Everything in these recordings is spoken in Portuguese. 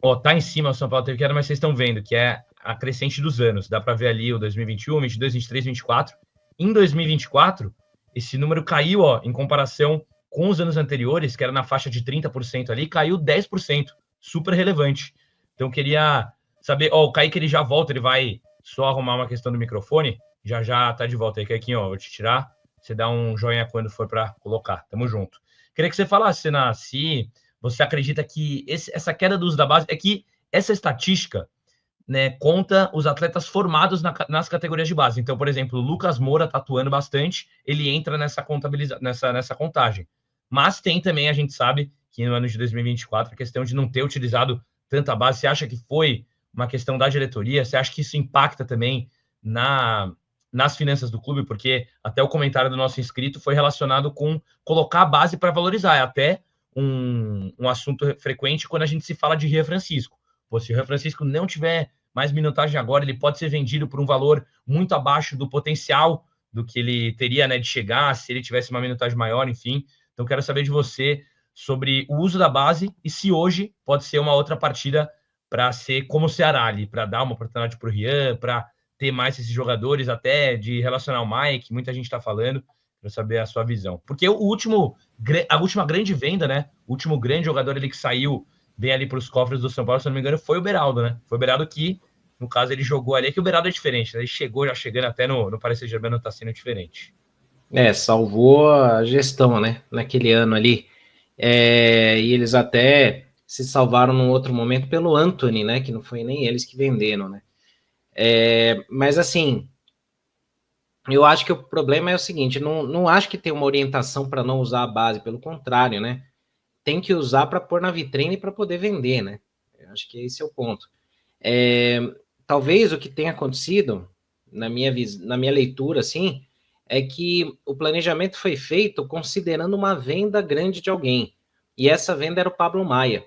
Ó, tá em cima o São Paulo teve queda, mas vocês estão vendo que é a crescente dos anos. Dá para ver ali o 2021, 22, 23, 24. Em 2024, esse número caiu, ó, em comparação com os anos anteriores, que era na faixa de 30% ali, caiu 10%. Super relevante. Então, queria saber, ó, o Kaique ele já volta, ele vai só arrumar uma questão do microfone. Já já tá de volta aí, Kaique, ó, vou te tirar. Você dá um joinha quando for para colocar. Tamo junto. Queria que você falasse, Senna, se você acredita que essa queda do uso da base é que essa estatística, né, conta os atletas formados nas categorias de base. Então, por exemplo, o Lucas Moura está atuando bastante, ele entra nessa contagem. Mas tem também, a gente sabe, que no ano de 2024, a questão de não ter utilizado tanta base. Você acha que foi uma questão da diretoria? Você acha que isso impacta também nas finanças do clube? Porque até o comentário do nosso inscrito foi relacionado com colocar a base para valorizar. É até um assunto frequente quando a gente se fala de Ria Francisco. Pô, se o Ria Francisco não tiver mais minutagem agora, ele pode ser vendido por um valor muito abaixo do potencial do que ele teria, né, de chegar, se ele tivesse uma minutagem maior, enfim. Então, quero saber de você sobre o uso da base e se hoje pode ser uma outra partida para ser como o Ceará ali, para dar uma oportunidade para o Rian, para ter mais esses jogadores, até de relacionar o Mike, muita gente está falando, quero saber a sua visão. Porque a última grande venda, né, o último grande jogador ali que saiu bem ali para os cofres do São Paulo, se não me engano, foi o Beraldo, né? Foi o Beraldo que, no caso, ele jogou ali, que o Beraldo é diferente, né? Ele chegou já chegando até no Paris Saint-Germain, não tá sendo diferente. Salvou a gestão, né? Naquele ano ali. E eles até se salvaram num outro momento pelo Anthony, né? Que não foi nem eles que venderam, né? Mas assim, eu acho que o problema é o seguinte: não acho que tem uma orientação para não usar a base, pelo contrário, né? Tem que usar para pôr na vitrine para poder vender, né? Eu acho que esse é o ponto. Talvez o que tenha acontecido, na minha leitura, assim, é que o planejamento foi feito considerando uma venda grande de alguém. E essa venda era o Pablo Maia.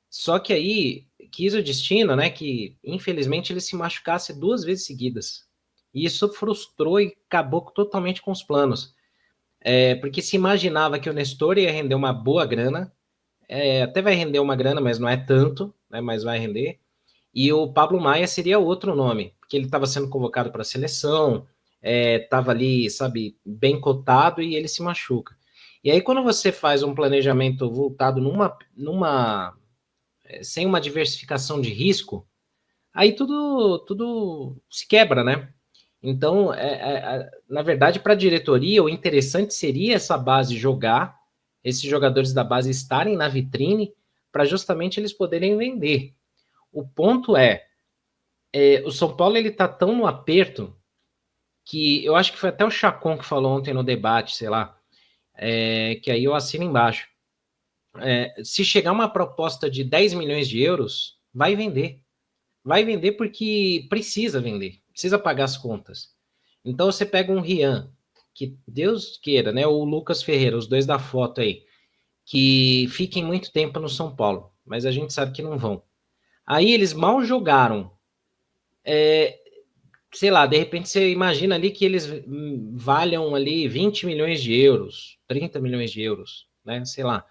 Só que aí quis o destino, né, que infelizmente ele se machucasse 2 vezes seguidas. E isso frustrou e acabou totalmente com os planos. Porque se imaginava que o Nestor ia render uma boa grana, até vai render uma grana, mas não é tanto, né, mas vai render. E o Pablo Maia seria outro nome, porque ele estava sendo convocado para a seleção, estava ali, sabe, bem cotado e ele se machuca. E aí, quando você faz um planejamento voltado sem uma diversificação de risco, aí tudo se quebra, né? Então, na verdade, para a diretoria, o interessante seria essa base jogar, esses jogadores da base estarem na vitrine, para justamente eles poderem vender. O ponto o São Paulo ele tá tão no aperto que eu acho que foi até o Chacon que falou ontem no debate, sei lá, que aí eu assino embaixo. Se chegar uma proposta de 10 milhões de euros, vai vender. Vai vender porque precisa vender, precisa pagar as contas. Então você pega um Rian, que Deus queira, né? Ou o Lucas Ferreira, os dois da foto aí, que fiquem muito tempo no São Paulo, mas a gente sabe que não vão. Aí eles mal jogaram, sei lá, de repente você imagina ali que eles valham ali 20 milhões de euros, 30 milhões de euros, né? Sei lá,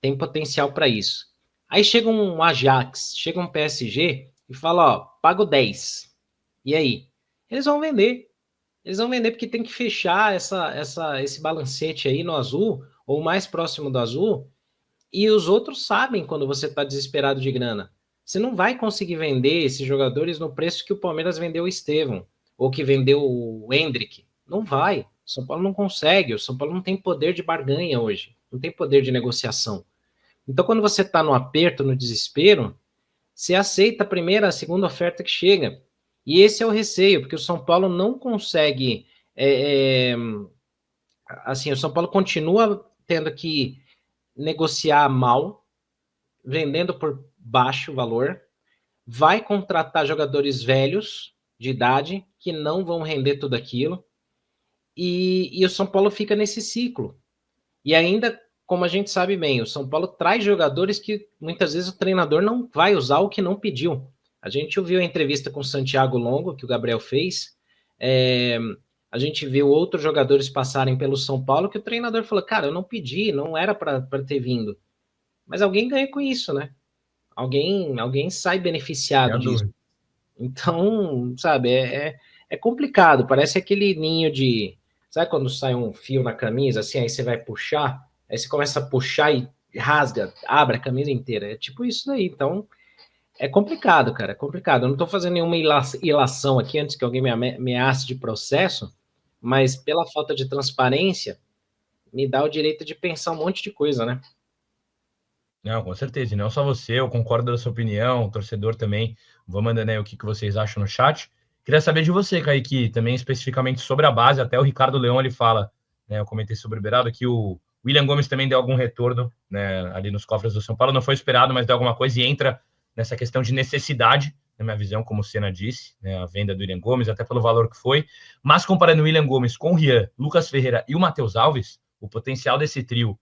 tem potencial para isso. Aí chega um Ajax, chega um PSG e fala, ó, pago 10. E aí? Eles vão vender. Eles vão vender porque tem que fechar esse balancete aí no azul, ou mais próximo do azul, e os outros sabem quando você está desesperado de grana. Você não vai conseguir vender esses jogadores no preço que o Palmeiras vendeu o Estevão, ou que vendeu o Hendrick. Não vai. O São Paulo não consegue. O São Paulo não tem poder de barganha hoje. Não tem poder de negociação. Então, quando você está no aperto, no desespero, você aceita a primeira, a segunda oferta que chega. E esse é o receio, porque o São Paulo não consegue. Assim, o São Paulo continua tendo que negociar mal, vendendo por baixo valor, vai contratar jogadores velhos de idade que não vão render tudo aquilo, e o São Paulo fica nesse ciclo. E ainda, como a gente sabe bem, o São Paulo traz jogadores que muitas vezes o treinador não vai usar o que não pediu. A gente ouviu a entrevista com o Santiago Longo, que o Gabriel fez, a gente viu outros jogadores passarem pelo São Paulo que o treinador falou, cara, eu não pedi, não era para ter vindo. Mas alguém ganha com isso, né? Alguém sai Sem beneficiado a disso. dúvida. Então, sabe, é complicado. Parece aquele ninho de. Sabe quando sai um fio na camisa, assim, aí você vai puxar, aí você começa a puxar e rasga, abre a camisa inteira. É tipo isso daí. Então, é complicado, cara, é complicado. Eu não estou fazendo nenhuma ilação aqui antes que alguém me ameace de processo, mas pela falta de transparência, me dá o direito de pensar um monte de coisa, né? Não, com certeza. E não só você, eu concordo da sua opinião, o torcedor também. Vou mandando aí o que vocês acham no chat. Queria saber de você, Kaique, também especificamente sobre a base. Até o Ricardo Leão ele fala, né? Eu comentei sobre o Beraldo, que o William Gomes também deu algum retorno, né, ali nos cofres do São Paulo. Não foi esperado, mas deu alguma coisa e entra nessa questão de necessidade, na minha visão, como o Senna disse, né, a venda do William Gomes, até pelo valor que foi. Mas comparando o William Gomes com o Rian, Lucas Ferreira e o Matheus Alves, o potencial desse trio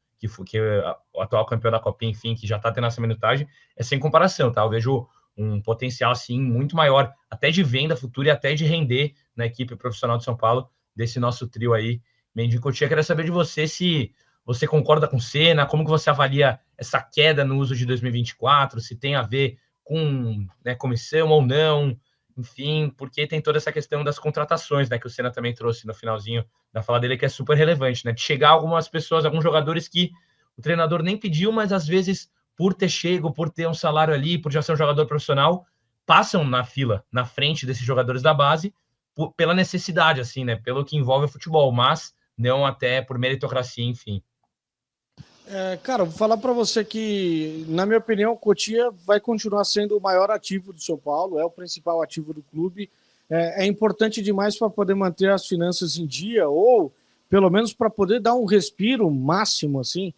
que é o atual campeão da Copinha, enfim, que já está tendo essa minutagem, é sem comparação, tá? Eu vejo um potencial, assim, muito maior, até de venda futura e até de render na equipe profissional de São Paulo, desse nosso trio aí, Mendy Cotia. Queria saber de você se você concorda com o Senna, como que você avalia essa queda no uso de 2024, se tem a ver com, né, comissão ou não, enfim, porque tem toda essa questão das contratações, né, que o Senna também trouxe no finalzinho da fala dele, que é super relevante, né, de chegar algumas pessoas, alguns jogadores que o treinador nem pediu, mas às vezes, por ter chego, por ter um salário ali, por já ser um jogador profissional, passam na fila, na frente desses jogadores da base, pela necessidade, assim, né, pelo que envolve o futebol, mas não até por meritocracia, enfim. Cara, vou falar para você que, na minha opinião, o Cotia vai continuar sendo o maior ativo do São Paulo, é o principal ativo do clube. É importante demais para poder manter as finanças em dia, ou pelo menos para poder dar um respiro máximo, assim.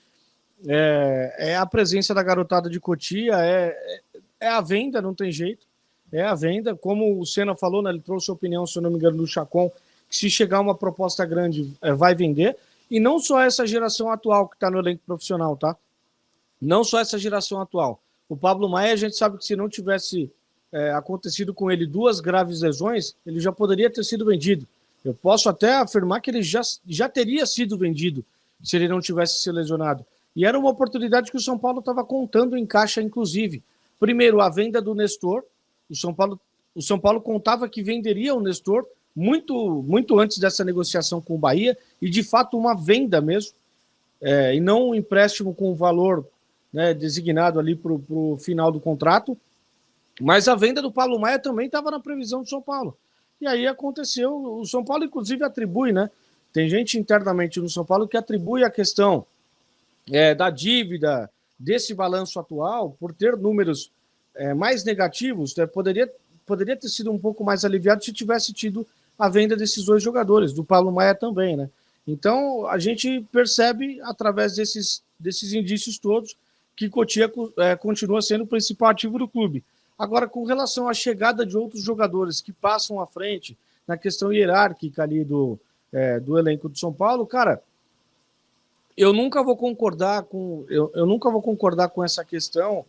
É a presença da garotada de Cotia, é a venda, não tem jeito. É a venda. Como o Senna falou, né, ele trouxe a opinião, se eu não me engano, do Chacon, que se chegar uma proposta grande, vai vender. E não só essa geração atual que está no elenco profissional, tá? Não só essa geração atual. O Pablo Maia, a gente sabe que se não tivesse acontecido com ele 2 graves lesões, ele já poderia ter sido vendido. Eu posso até afirmar que ele já teria sido vendido se ele não tivesse se lesionado. E era uma oportunidade que o São Paulo estava contando em caixa, inclusive. Primeiro, a venda do Nestor. O São Paulo contava que venderia o Nestor muito, muito antes dessa negociação com o Bahia, e de fato uma venda mesmo, e não um empréstimo com valor, né, designado ali para o final do contrato. Mas a venda do Pablo Maia também estava na previsão do São Paulo. E aí aconteceu, o São Paulo inclusive atribui, né? Tem gente internamente no São Paulo que atribui a questão da dívida, desse balanço atual, por ter números mais negativos, né, poderia ter sido um pouco mais aliviado se tivesse tido a venda desses 2 jogadores, do Pablo Maia também, né? Então, a gente percebe, através desses indícios todos, que Cotia continua sendo o principal ativo do clube. Agora, com relação à chegada de outros jogadores que passam à frente, na questão hierárquica ali do elenco do São Paulo, cara, eu nunca vou concordar com essa questão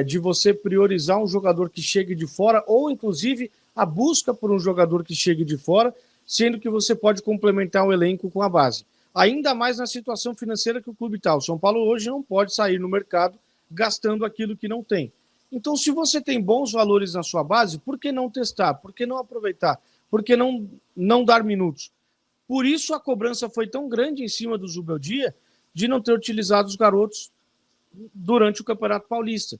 de você priorizar um jogador que chegue de fora, ou inclusive a busca por um jogador que chegue de fora, sendo que você pode complementar o elenco com a base. Ainda mais na situação financeira que o clube está. O São Paulo hoje não pode sair no mercado gastando aquilo que não tem. Então, se você tem bons valores na sua base, por que não testar? Por que não aproveitar? Por que não dar minutos? Por isso a cobrança foi tão grande em cima do Zubeldia de não ter utilizado os garotos durante o Campeonato Paulista.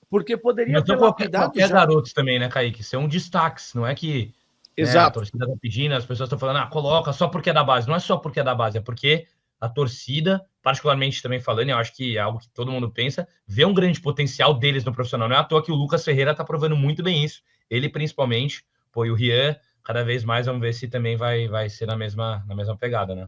Porque poderia Mas ter lapidado qualquer já. garotos também, né, Kaique? São destaques, não é que, né, a Exato. torcida tá pedindo, as pessoas estão falando, coloca só porque é da base. Não é só porque é da base, é porque a torcida, particularmente também falando, eu acho que é algo que todo mundo pensa, vê um grande potencial deles no profissional. Não é à toa que o Lucas Ferreira tá provando muito bem isso. Ele principalmente, e o Rian, cada vez mais, vamos ver se também vai ser na mesma pegada, né?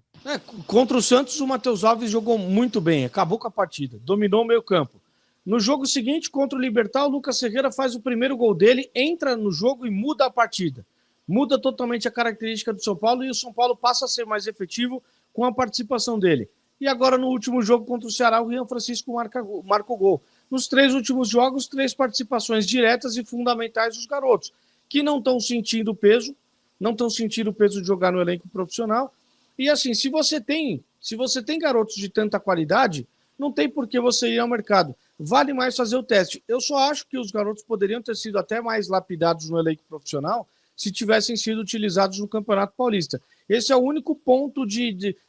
Contra o Santos, o Matheus Alves jogou muito bem, acabou com a partida, dominou o meio campo. No jogo seguinte, contra o Libertad, o Lucas Ferreira faz o primeiro gol dele, entra no jogo e muda a partida. Muda totalmente a característica do São Paulo e o São Paulo passa a ser mais efetivo com a participação dele. E agora, no último jogo contra o Ceará, o Rian Francisco marca o gol. Nos 3 últimos jogos, 3 participações diretas e fundamentais dos garotos, que não estão sentindo o peso de jogar no elenco profissional. E assim, se você tem garotos de tanta qualidade, não tem por que você ir ao mercado. vale mais fazer o teste. Eu só acho que os garotos poderiam ter sido até mais lapidados no elenco profissional se tivessem sido utilizados no Campeonato Paulista. Esse é o único ponto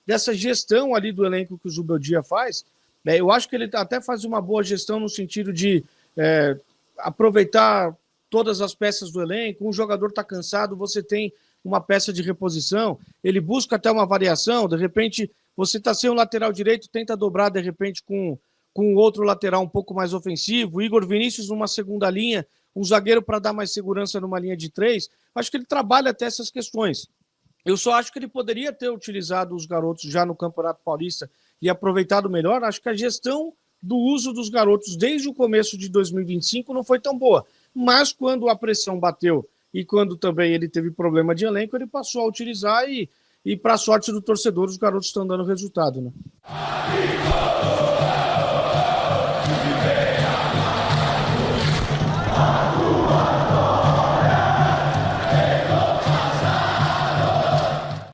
dessa gestão ali do elenco que o Zubeldia faz. Eu acho que ele até faz uma boa gestão no sentido de aproveitar todas as peças do elenco. Um jogador está cansado, você tem uma peça de reposição, ele busca até uma variação, de repente você está sem um lateral direito, tenta dobrar de repente com outro lateral um pouco mais ofensivo, Igor Vinícius numa segunda linha, um zagueiro para dar mais segurança numa linha de 3. Acho que ele trabalha até essas questões. Eu só acho que ele poderia ter utilizado os garotos já no Campeonato Paulista e aproveitado melhor. Acho que a gestão do uso dos garotos desde o começo de 2025 não foi tão boa. Mas quando a pressão bateu e quando também ele teve problema de elenco, ele passou a utilizar e para a sorte do torcedor, os garotos estão dando resultado, né?